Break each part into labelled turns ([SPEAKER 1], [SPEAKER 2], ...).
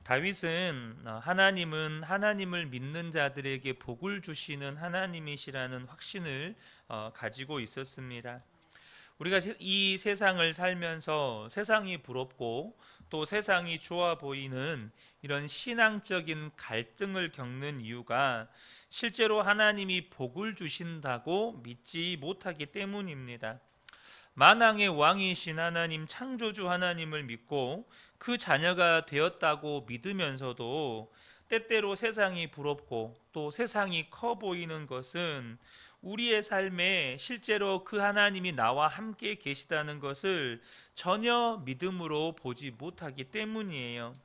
[SPEAKER 1] 다윗은 하나님은 하나님을 믿는 자들에게 복을 주시는 하나님이시라는 확신을 가지고 있었습니다. 우리가 이 세상을 살면서 세상이 부럽고 또 세상이 좋아 보이는 이런 신앙적인 갈등을 겪는 이유가 실제로 하나님이 복을 주신다고 믿지 못하기 때문입니다. 만왕의 왕이신 하나님, 창조주 하나님을 믿고 그 자녀가 되었다고 믿으면서도 때때로 세상이 부럽고 또 세상이 커 보이는 것은 우리의 삶에 실제로 그 하나님이 나와 함께 계시다는 것을 전혀 믿음으로 보지 못하기 때문이에요.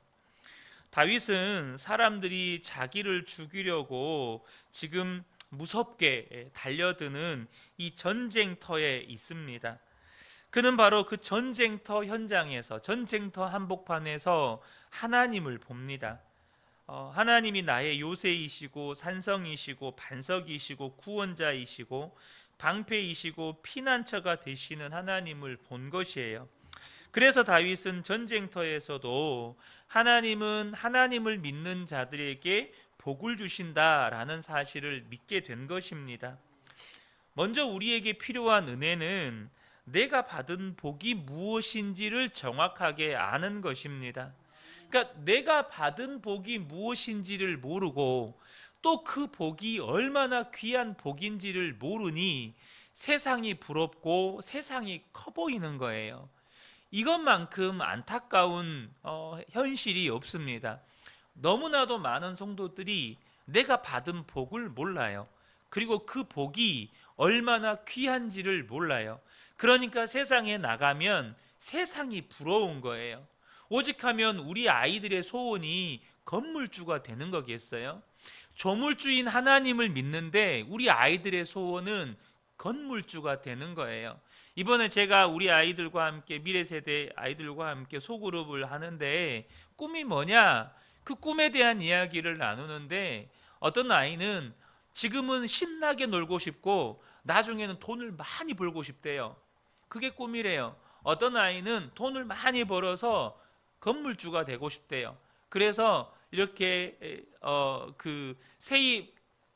[SPEAKER 1] 다윗은 사람들이 자기를 죽이려고 지금 무섭게 달려드는 이 전쟁터에 있습니다. 그는 바로 그 전쟁터 현장에서, 전쟁터 한복판에서 하나님을 봅니다. 하나님이 나의 요새이시고 산성이시고 반석이시고 구원자이시고 방패이시고 피난처가 되시는 하나님을 본 것이에요. 그래서 다윗은 전쟁터에서도 하나님은 하나님을 믿는 자들에게 복을 주신다라는 사실을 믿게 된 것입니다. 먼저 우리에게 필요한 은혜는 내가 받은 복이 무엇인지를 정확하게 아는 것입니다. 그러니까 내가 받은 복이 무엇인지를 모르고 또 그 복이 얼마나 귀한 복인지를 모르니 세상이 부럽고 세상이 커 보이는 거예요. 이것만큼 안타까운 현실이 없습니다. 너무나도 많은 성도들이 내가 받은 복을 몰라요. 그리고 그 복이 얼마나 귀한지를 몰라요. 그러니까 세상에 나가면 세상이 부러운 거예요. 오직하면 우리 아이들의 소원이 건물주가 되는 거겠어요? 조물주인 하나님을 믿는데 우리 아이들의 소원은 건물주가 되는 거예요. 이번에 제가 우리 아이들과 함께 미래 세대 아이들과 함께 소그룹을 하는데 꿈이 뭐냐? 그 꿈에 대한 이야기를 나누는데 어떤 아이는 지금은 신나게 놀고 싶고 나중에는 돈을 많이 벌고 싶대요. 그게 꿈이래요. 어떤 아이는 돈을 많이 벌어서 건물주가 되고 싶대요. 그래서 이렇게 그 세입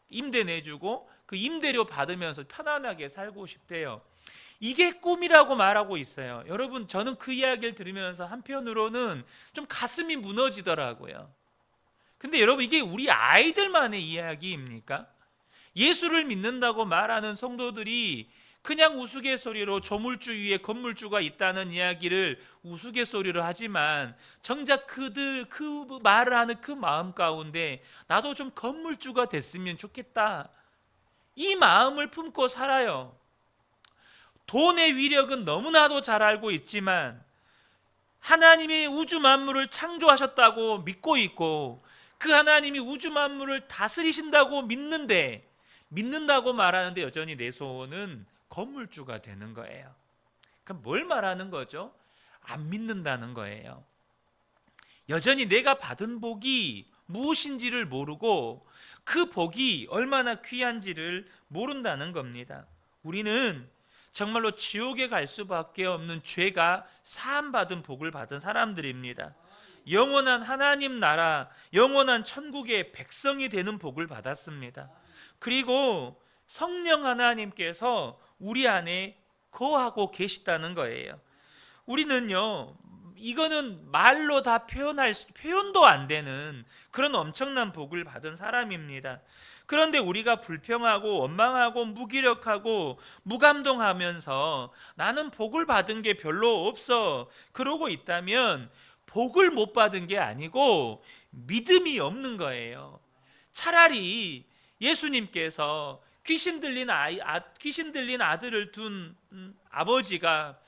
[SPEAKER 1] 임대 내주고 그 임대료 받으면서 편안하게 살고 싶대요. 이게 꿈이라고 말하고 있어요. 여러분, 저는 그 이야기를 들으면서 한편으로는 좀 가슴이 무너지더라고요. 근데 여러분, 이게 우리 아이들만의 이야기입니까? 예수를 믿는다고 말하는 성도들이 그냥 우스갯소리로 조물주 위에 건물주가 있다는 이야기를 우스갯소리로 하지만 정작 그들 그 말을 하는 그 마음 가운데 나도 좀 건물주가 됐으면 좋겠다, 이 마음을 품고 살아요. 돈의 위력은 너무나도 잘 알고 있지만 하나님이 우주 만물을 창조하셨다고 믿고 있고 그 하나님이 우주 만물을 다스리신다고 믿는다고 말하는데 여전히 내 소원은 건물주가 되는 거예요. 그럼 뭘 말하는 거죠? 안 믿는다는 거예요. 여전히 내가 받은 복이 무엇인지를 모르고 그 복이 얼마나 귀한지를 모른다는 겁니다. 우리는 정말로 지옥에 갈 수밖에 없는 죄가 사함받은 복을 받은 사람들입니다. 영원한 하나님 나라, 영원한 천국의 백성이 되는 복을 받았습니다. 그리고 성령 하나님께서 우리 안에 거하고 계시다는 거예요. 우리는요, 이거는 말로 다 표현도 안 되는 그런 엄청난 복을 받은 사람입니다. 그런데 우리가 불평하고 원망하고 무기력하고 무감동하면서 나는 복을 받은 게 별로 없어, 그러고 있다면 복을 못 받은 게 아니고 믿음이 없는 거예요. 차라리 예수님께서 귀신 들린 아들을 둔 아버지가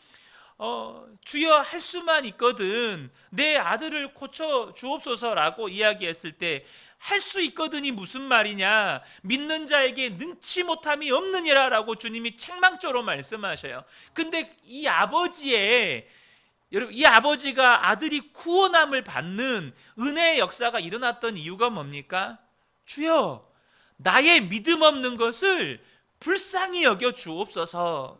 [SPEAKER 1] 주여 할 수만 있거든 내 아들을 고쳐 주옵소서라고 이야기했을 때 할 수 있거든이 무슨 말이냐, 믿는 자에게 능치 못함이 없느니라라고 주님이 책망조로 말씀하셔요. 근데 이 아버지가 아들이 구원함을 받는 은혜의 역사가 일어났던 이유가 뭡니까? 주여, 나의 믿음 없는 것을 불쌍히 여겨 주옵소서.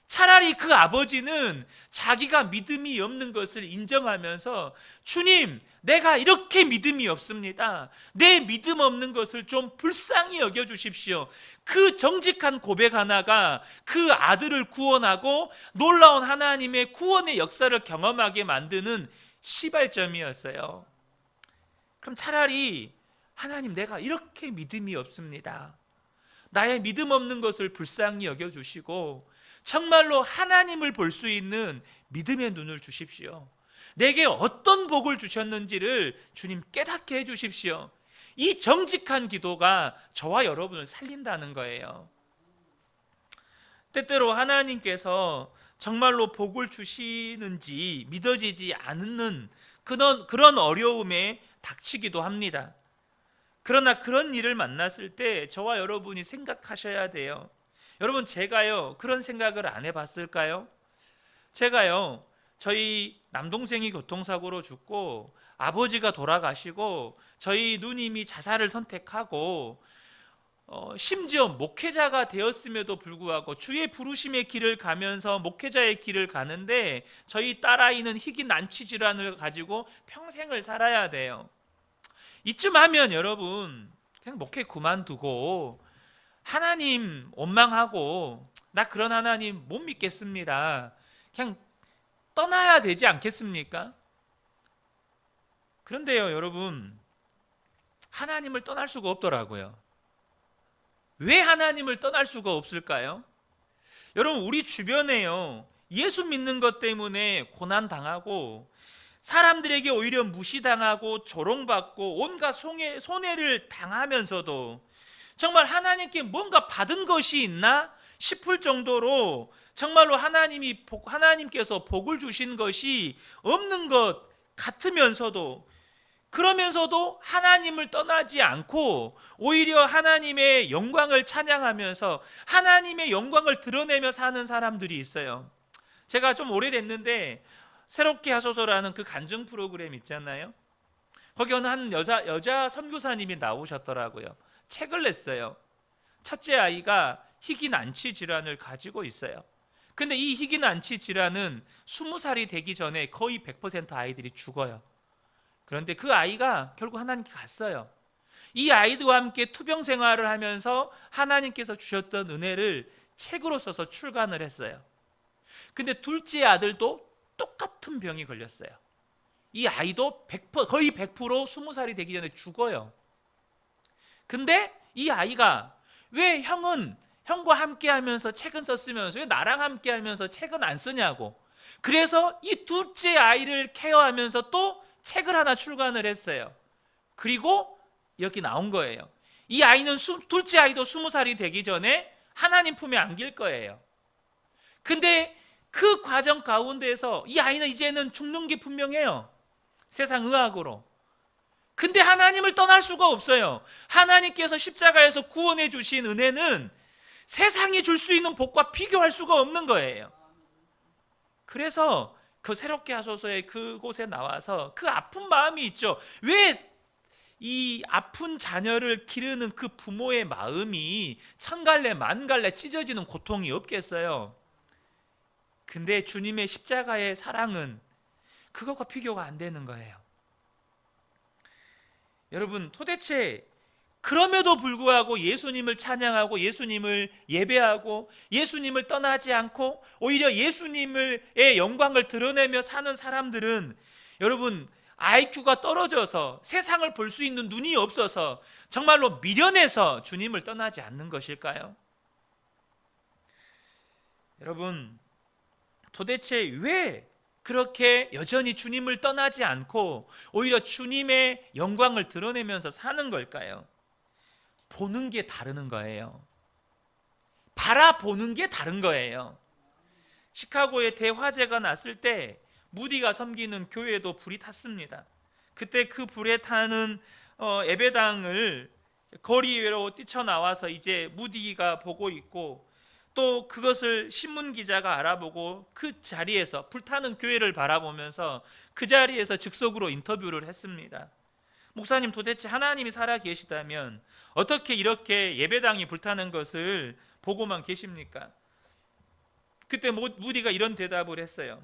[SPEAKER 1] 차라리 그 아버지는 자기가 믿음이 없는 것을 인정하면서 주님, 내가 이렇게 믿음이 없습니다. 내 믿음 없는 것을 좀 불쌍히 여겨주십시오. 그 정직한 고백 하나가 그 아들을 구원하고 놀라운 하나님의 구원의 역사를 경험하게 만드는 시발점이었어요. 그럼 차라리 하나님, 내가 이렇게 믿음이 없습니다. 나의 믿음 없는 것을 불쌍히 여겨주시고 정말로 하나님을 볼 수 있는 믿음의 눈을 주십시오. 내게 어떤 복을 주셨는지를 주님 깨닫게 해주십시오. 이 정직한 기도가 저와 여러분을 살린다는 거예요. 때때로 하나님께서 정말로 복을 주시는지 믿어지지 않는 그런 어려움에 닥치기도 합니다. 그러나 그런 일을 만났을 때 저와 여러분이 생각하셔야 돼요. 여러분, 제가요 그런 생각을 안 해봤을까요? 제가요, 저희 남동생이 교통사고로 죽고 아버지가 돌아가시고 저희 누님이 자살을 선택하고 심지어 목회자가 되었음에도 불구하고 주의 부르심의 길을 가면서 목회자의 길을 가는데 저희 딸아이는 희귀 난치 질환을 가지고 평생을 살아야 돼요. 이쯤 하면 여러분, 그냥 목회 그만두고 하나님 원망하고 나 그런 하나님 못 믿겠습니다, 그냥 떠나야 되지 않겠습니까? 그런데요 여러분, 하나님을 떠날 수가 없더라고요. 왜 하나님을 떠날 수가 없을까요? 여러분, 우리 주변에요 예수 믿는 것 때문에 고난당하고 사람들에게 오히려 무시당하고 조롱받고 온갖 손해를 당하면서도 정말 하나님께 뭔가 받은 것이 있나 싶을 정도로 정말로 하나님께서 복을 주신 것이 없는 것 같으면서도, 그러면서도 하나님을 떠나지 않고 오히려 하나님의 영광을 찬양하면서 하나님의 영광을 드러내며 사는 사람들이 있어요. 제가 좀 오래됐는데 새롭게 하소서라는 그 간증 프로그램 있잖아요. 거기 어느 한 여자 선교사님이 나오셨더라고요. 책을 냈어요. 첫째 아이가 희귀 난치 질환을 가지고 있어요. 근데 이 희귀 난치 질환은 20살이 되기 전에 거의 100% 아이들이 죽어요. 그런데 그 아이가 결국 하나님께 갔어요. 이 아이들과 함께 투병 생활을 하면서 하나님께서 주셨던 은혜를 책으로 써서 출간을 했어요. 근데 둘째 아들도 똑같은 병이 걸렸어요. 이 아이도 거의 100% 20살이 되기 전에 죽어요. 근데 이 아이가 왜 형과 함께 하면서 책은 썼으면서 왜 나랑 함께 하면서 책은 안 쓰냐고, 그래서 이 둘째 아이를 케어하면서 또 책을 하나 출간을 했어요. 그리고 여기 나온 거예요. 이 아이는 둘째 아이도 20살이 되기 전에 하나님 품에 안길 거예요. 근데 그 과정 가운데에서 이 아이는 이제는 죽는 게 분명해요. 세상 의학으로. 근데 하나님을 떠날 수가 없어요. 하나님께서 십자가에서 구원해 주신 은혜는 세상이 줄 수 있는 복과 비교할 수가 없는 거예요. 그래서 그 새롭게 하소서의 그곳에 나와서 그 아픈 마음이 있죠. 왜 이 아픈 자녀를 기르는 그 부모의 마음이 천갈래 만갈래 찢어지는 고통이 없겠어요. 근데 주님의 십자가의 사랑은 그것과 비교가 안 되는 거예요. 여러분, 도대체 그럼에도 불구하고 예수님을 찬양하고 예수님을 예배하고 예수님을 떠나지 않고 오히려 예수님의 영광을 드러내며 사는 사람들은 여러분, IQ가 떨어져서 세상을 볼 수 있는 눈이 없어서 정말로 미련해서 주님을 떠나지 않는 것일까요? 여러분, 도대체 왜 그렇게 여전히 주님을 떠나지 않고 오히려 주님의 영광을 드러내면서 사는 걸까요? 보는 게 다른 거예요. 바라보는 게 다른 거예요. 시카고에 대화재가 났을 때 무디가 섬기는 교회에도 불이 탔습니다. 그때 그 불에 타는 예배당을 거리로 뛰쳐나와서 이제 무디가 보고 있고, 또 그것을 신문 기자가 알아보고 그 자리에서 불타는 교회를 바라보면서 그 자리에서 즉석으로 인터뷰를 했습니다. 목사님, 도대체 하나님이 살아 계시다면 어떻게 이렇게 예배당이 불타는 것을 보고만 계십니까? 그때 무디가 이런 대답을 했어요.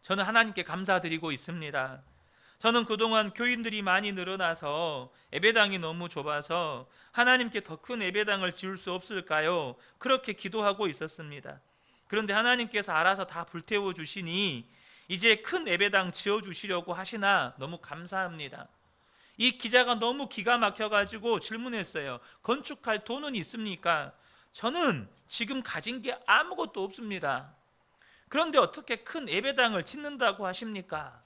[SPEAKER 1] 저는 하나님께 감사드리고 있습니다. 저는 그동안 교인들이 많이 늘어나서 예배당이 너무 좁아서 하나님께 더 큰 예배당을 지을 수 없을까요? 그렇게 기도하고 있었습니다. 그런데 하나님께서 알아서 다 불태워 주시니 이제 큰 예배당 지어 주시려고 하시나 너무 감사합니다. 이 기자가 너무 기가 막혀가지고 질문했어요. 건축할 돈은 있습니까? 저는 지금 가진 게 아무것도 없습니다. 그런데 어떻게 큰 예배당을 짓는다고 하십니까?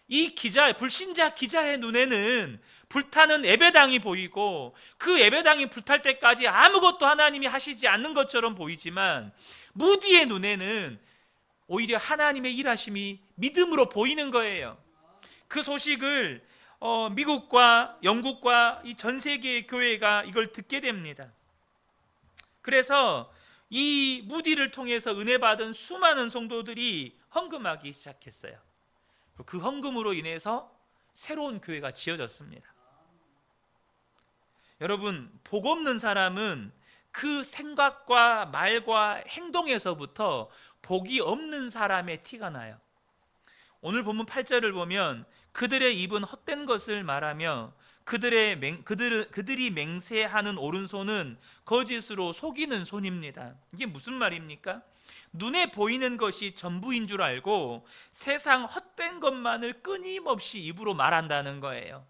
[SPEAKER 1] 이 불신자 기자의 눈에는 불타는 예배당이 보이고 그 예배당이 불탈 때까지 아무것도 하나님이 하시지 않는 것처럼 보이지만 무디의 눈에는 오히려 하나님의 일하심이 믿음으로 보이는 거예요. 그 소식을 미국과 영국과 이 전 세계의 교회가 이걸 듣게 됩니다. 그래서 이 무디를 통해서 은혜 받은 수많은 성도들이 헌금하기 시작했어요. 그 헌금으로 인해서 새로운 교회가 지어졌습니다. 여러분, 복 없는 사람은 그 생각과 말과 행동에서부터 복이 없는 사람의 티가 나요. 오늘 본문 8절을 보면 그들의 입은 헛된 것을 말하며 그들이 맹세하는 오른손은 거짓으로 속이는 손입니다. 이게 무슨 말입니까? 눈에 보이는 것이 전부인 줄 알고 세상 헛된 것만을 끊임없이 입으로 말한다는 거예요.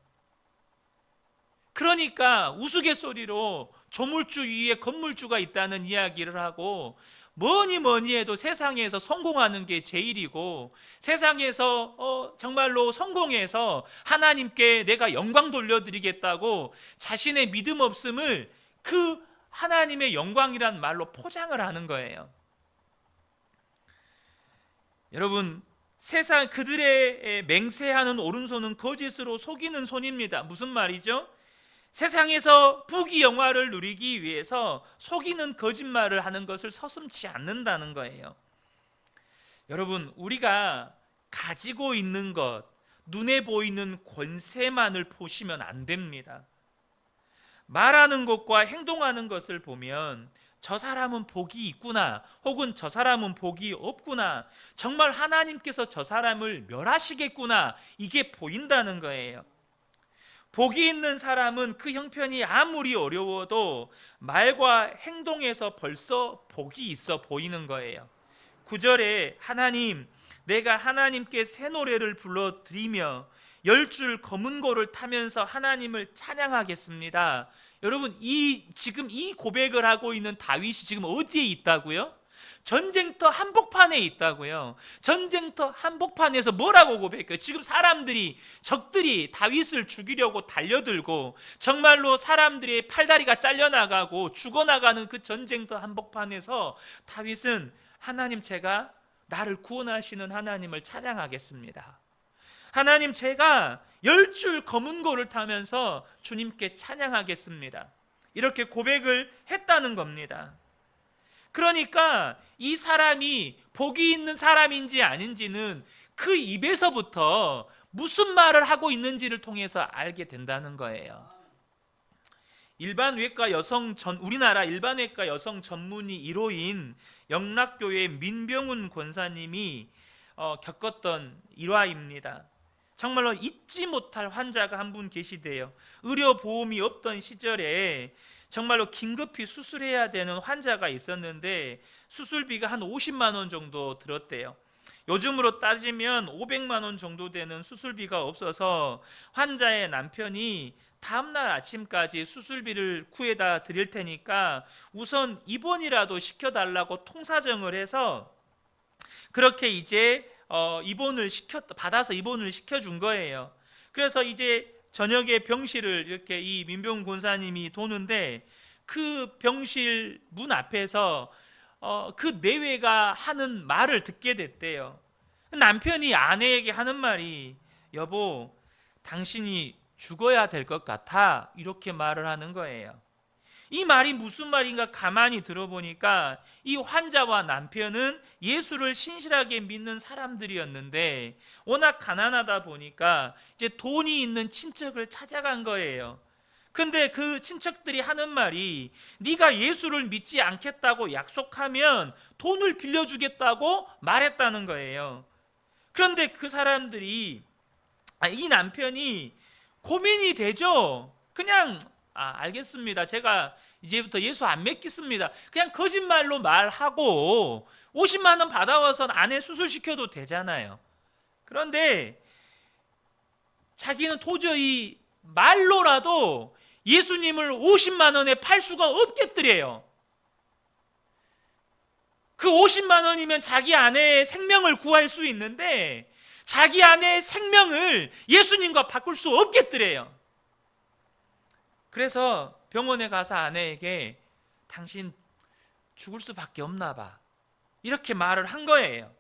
[SPEAKER 1] 그러니까 우스갯소리로 조물주 위에 건물주가 있다는 이야기를 하고 뭐니 해도 세상에서 성공하는 게 제일이고 세상에서 정말로 성공해서 하나님께 내가 영광 돌려드리겠다고 자신의 믿음 없음을 그 하나님의 영광이란 말로 포장을 하는 거예요. 여러분, 세상 그들의 맹세하는 오른손은 거짓으로 속이는 손입니다. 무슨 말이죠? 세상에서 부귀영화를 누리기 위해서 속이는 거짓말을 하는 것을 서슴지 않는다는 거예요. 여러분, 우리가 가지고 있는 것, 눈에 보이는 권세만을 보시면 안 됩니다. 말하는 것과 행동하는 것을 보면 저 사람은 복이 있구나, 혹은 저 사람은 복이 없구나, 정말 하나님께서 저 사람을 멸하시겠구나, 이게 보인다는 거예요. 복이 있는 사람은 그 형편이 아무리 어려워도 말과 행동에서 벌써 복이 있어 보이는 거예요. 9절에 하나님, 내가 하나님께 새 노래를 불러드리며 10줄 검은 고를 타면서 하나님을 찬양하겠습니다. 여러분, 지금 이 고백을 하고 있는 다윗이 지금 어디에 있다고요? 전쟁터 한복판에 있다고요. 전쟁터 한복판에서 뭐라고 고백해요? 지금 적들이 다윗을 죽이려고 달려들고 정말로 사람들의 팔다리가 잘려나가고 죽어나가는 그 전쟁터 한복판에서 다윗은 하나님, 제가 나를 구원하시는 하나님을 찬양하겠습니다. 하나님, 제가 10줄 검은 고를 타면서 주님께 찬양하겠습니다. 이렇게 고백을 했다는 겁니다. 그러니까 이 사람이 복이 있는 사람인지 아닌지는 그 입에서부터 무슨 말을 하고 있는지를 통해서 알게 된다는 거예요. 우리나라 일반외과 여성 전문의 1호인 영락교회 민병훈 권사님이 겪었던 일화입니다. 정말로 잊지 못할 환자가 한 분 계시대요. 의료보험이 없던 시절에 정말로 긴급히 수술해야 되는 환자가 있었는데 수술비가 한 50만 원 정도 들었대요. 요즘으로 따지면 500만 원 정도 되는 수술비가 없어서 환자의 남편이 다음날 아침까지 수술비를 구해다 드릴 테니까 우선 입원이라도 시켜달라고 통사정을 해서 그렇게 이제 받아서 입원을 시켜준 거예요. 그래서 이제 저녁에 병실을 이렇게 이 민병훈 권사님이 도는데 그 병실 문 앞에서 그 내외가 하는 말을 듣게 됐대요. 남편이 아내에게 하는 말이, 여보, 당신이 죽어야 될 것 같아, 이렇게 말을 하는 거예요. 이 말이 무슨 말인가 가만히 들어보니까 이 환자와 남편은 예수를 신실하게 믿는 사람들이었는데 워낙 가난하다 보니까 이제 돈이 있는 친척을 찾아간 거예요. 근데 그 친척들이 하는 말이 네가 예수를 믿지 않겠다고 약속하면 돈을 빌려주겠다고 말했다는 거예요. 그런데 그 사람들이 이 남편이 고민이 되죠. 그냥 알겠습니다. 제가 이제부터 예수 안 믿겠습니다. 그냥 거짓말로 말하고 50만 원 받아와서 아내 수술시켜도 되잖아요. 그런데 자기는 도저히 말로라도 예수님을 50만 원에 팔 수가 없겠더래요. 그 50만 원이면 자기 아내의 생명을 구할 수 있는데 자기 아내의 생명을 예수님과 바꿀 수 없겠더래요. 그래서 병원에 가서 아내에게 당신 죽을 수밖에 없나 봐, 이렇게 말을 한 거예요.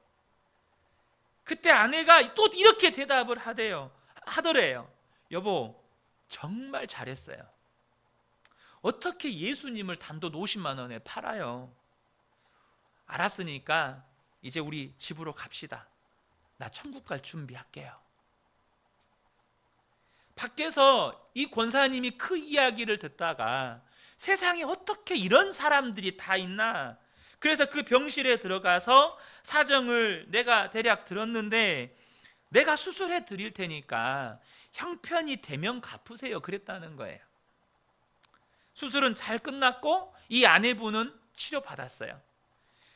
[SPEAKER 1] 그때 아내가 또 이렇게 대답을 하더래요. 여보, 정말 잘했어요. 어떻게 예수님을 단돈 50만 원에 팔아요? 알았으니까 이제 우리 집으로 갑시다. 나 천국 갈 준비할게요. 밖에서 이 권사님이 그 이야기를 듣다가 세상에 어떻게 이런 사람들이 다 있나, 그래서 그 병실에 들어가서 사정을 내가 대략 들었는데 내가 수술해 드릴 테니까 형편이 되면 갚으세요, 그랬다는 거예요. 수술은 잘 끝났고 이 아내분은 치료받았어요.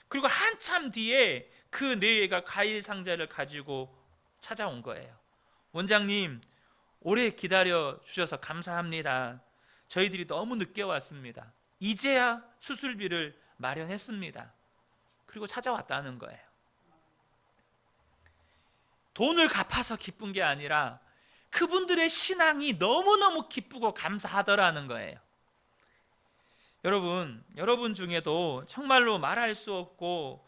[SPEAKER 1] 그리고 한참 뒤에 그 내외가 과일 상자를 가지고 찾아온 거예요. 원장님, 오래 기다려 주셔서 감사합니다. 저희들이 너무 늦게 왔습니다. 이제야 수술비를 마련했습니다. 그리고 찾아왔다는 거예요. 돈을 갚아서 기쁜 게 아니라 그분들의 신앙이 너무너무 기쁘고 감사하더라는 거예요. 여러분 중에도 정말로 말할 수 없고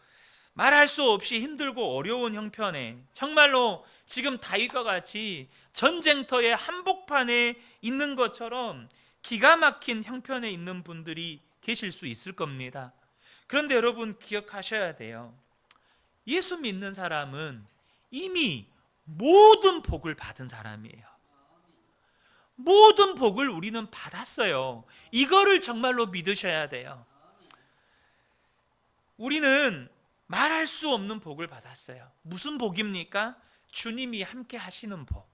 [SPEAKER 1] 말할 수 없이 힘들고 어려운 형편에, 정말로 지금 다윗과 같이 전쟁터의 한복판에 있는 것처럼 기가 막힌 형편에 있는 분들이 계실 수 있을 겁니다. 그런데 여러분 기억하셔야 돼요. 예수 믿는 사람은 이미 모든 복을 받은 사람이에요. 모든 복을 우리는 받았어요. 이거를 정말로 믿으셔야 돼요. 우리는 말할 수 없는 복을 받았어요. 무슨 복입니까? 주님이 함께 하시는 복.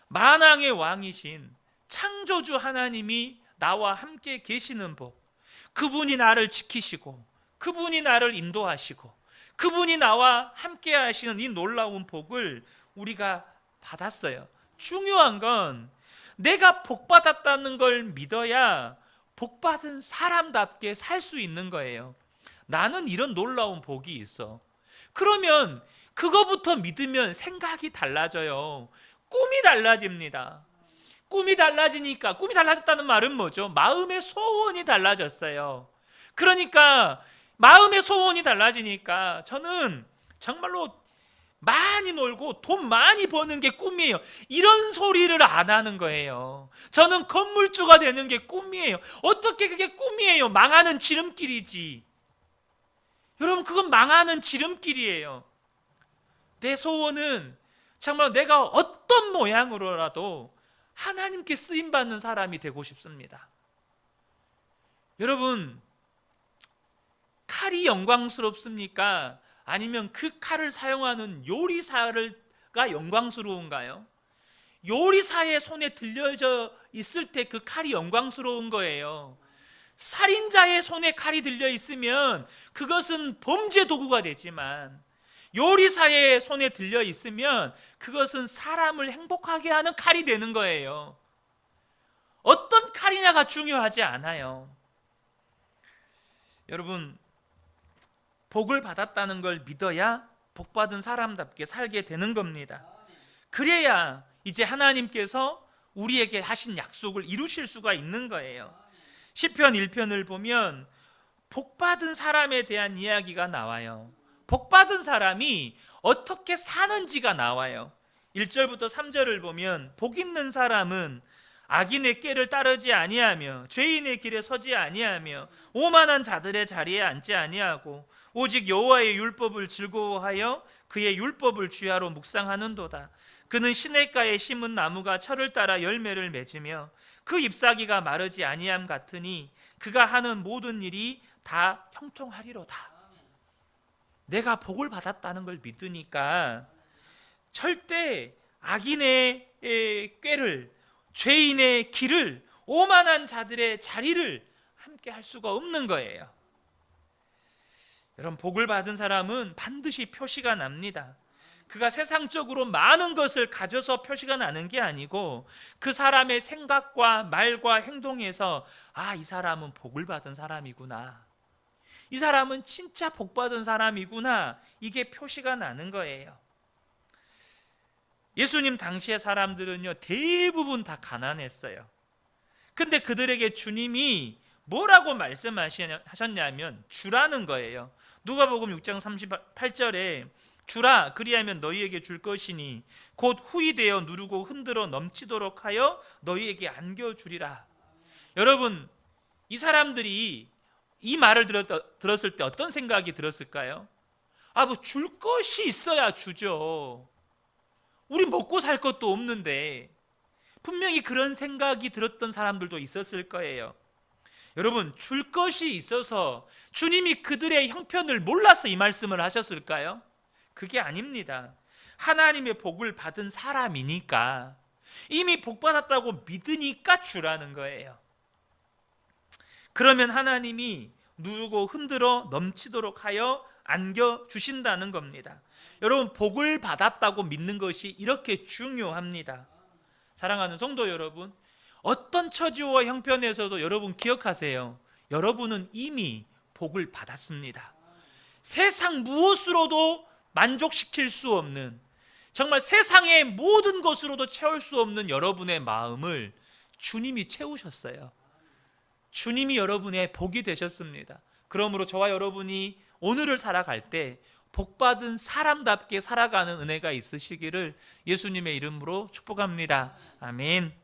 [SPEAKER 1] 만왕의 왕이신 창조주 하나님이 나와 함께 계시는 복. 그분이 나를 지키시고 그분이 나를 인도하시고 그분이 나와 함께 하시는 이 놀라운 복을 우리가 받았어요. 중요한 건 내가 복 받았다는 걸 믿어야 복 받은 사람답게 살 수 있는 거예요. 나는 이런 놀라운 복이 있어. 그러면 그거부터 믿으면 생각이 달라져요. 꿈이 달라집니다. 꿈이 달라지니까, 꿈이 달라졌다는 말은 뭐죠? 마음의 소원이 달라졌어요. 그러니까 마음의 소원이 달라지니까 저는 정말로 많이 놀고 돈 많이 버는 게 꿈이에요. 이런 소리를 안 하는 거예요. 저는 건물주가 되는 게 꿈이에요. 어떻게 그게 꿈이에요? 망하는 지름길이지. 여러분, 그건 망하는 지름길이에요. 내 소원은 정말 내가 어떤 모양으로라도 하나님께 쓰임받는 사람이 되고 싶습니다. 여러분, 칼이 영광스럽습니까? 아니면 그 칼을 사용하는 요리사가 영광스러운가요? 요리사의 손에 들려져 있을 때 그 칼이 영광스러운 거예요. 살인자의 손에 칼이 들려 있으면 그것은 범죄 도구가 되지만 요리사의 손에 들려 있으면 그것은 사람을 행복하게 하는 칼이 되는 거예요. 어떤 칼이냐가 중요하지 않아요. 여러분, 복을 받았다는 걸 믿어야 복 받은 사람답게 살게 되는 겁니다. 그래야 이제 하나님께서 우리에게 하신 약속을 이루실 수가 있는 거예요. 시편 1편을 보면 복 받은 사람에 대한 이야기가 나와요. 복 받은 사람이 어떻게 사는지가 나와요. 1절부터 3절을 보면 복 있는 사람은 악인의 꾀를 따르지 아니하며 죄인의 길에 서지 아니하며 오만한 자들의 자리에 앉지 아니하고 오직 여호와의 율법을 즐거워하여 그의 율법을 주야로 묵상하는도다. 그는 시냇가에 심은 나무가 철을 따라 열매를 맺으며 그 잎사귀가 마르지 아니함 같으니 그가 하는 모든 일이 다 형통하리로다. 내가 복을 받았다는 걸 믿으니까 절대 악인의 꾀를, 죄인의 길을, 오만한 자들의 자리를 함께 할 수가 없는 거예요. 여러분, 복을 받은 사람은 반드시 표시가 납니다. 그가 세상적으로 많은 것을 가져서 표시가 나는 게 아니고 그 사람의 생각과 말과 행동에서 이 사람은 복을 받은 사람이구나, 이 사람은 진짜 복 받은 사람이구나, 이게 표시가 나는 거예요. 예수님 당시의 사람들은요, 대부분 다 가난했어요. 근데 그들에게 주님이 뭐라고 말씀하셨냐면 주라는 거예요. 누가복음 6장 38절에 주라, 그리하면 너희에게 줄 것이니 곧 후히 되어 누르고 흔들어 넘치도록 하여 너희에게 안겨주리라. 여러분, 이 사람들이 이 말을 들었을 때 어떤 생각이 들었을까요? 뭐 줄 것이 있어야 주죠. 우리 먹고 살 것도 없는데. 분명히 그런 생각이 들었던 사람들도 있었을 거예요. 여러분, 줄 것이 있어서 주님이 그들의 형편을 몰라서 이 말씀을 하셨을까요? 그게 아닙니다. 하나님의 복을 받은 사람이니까, 이미 복 받았다고 믿으니까 주라는 거예요. 그러면 하나님이 누르고 흔들어 넘치도록 하여 안겨주신다는 겁니다. 여러분, 복을 받았다고 믿는 것이 이렇게 중요합니다. 사랑하는 성도 여러분, 어떤 처지와 형편에서도 여러분 기억하세요. 여러분은 이미 복을 받았습니다. 세상 무엇으로도 만족시킬 수 없는, 정말 세상의 모든 것으로도 채울 수 없는 여러분의 마음을 주님이 채우셨어요. 주님이 여러분의 복이 되셨습니다. 그러므로 저와 여러분이 오늘을 살아갈 때 복받은 사람답게 살아가는 은혜가 있으시기를 예수님의 이름으로 축복합니다. 아멘.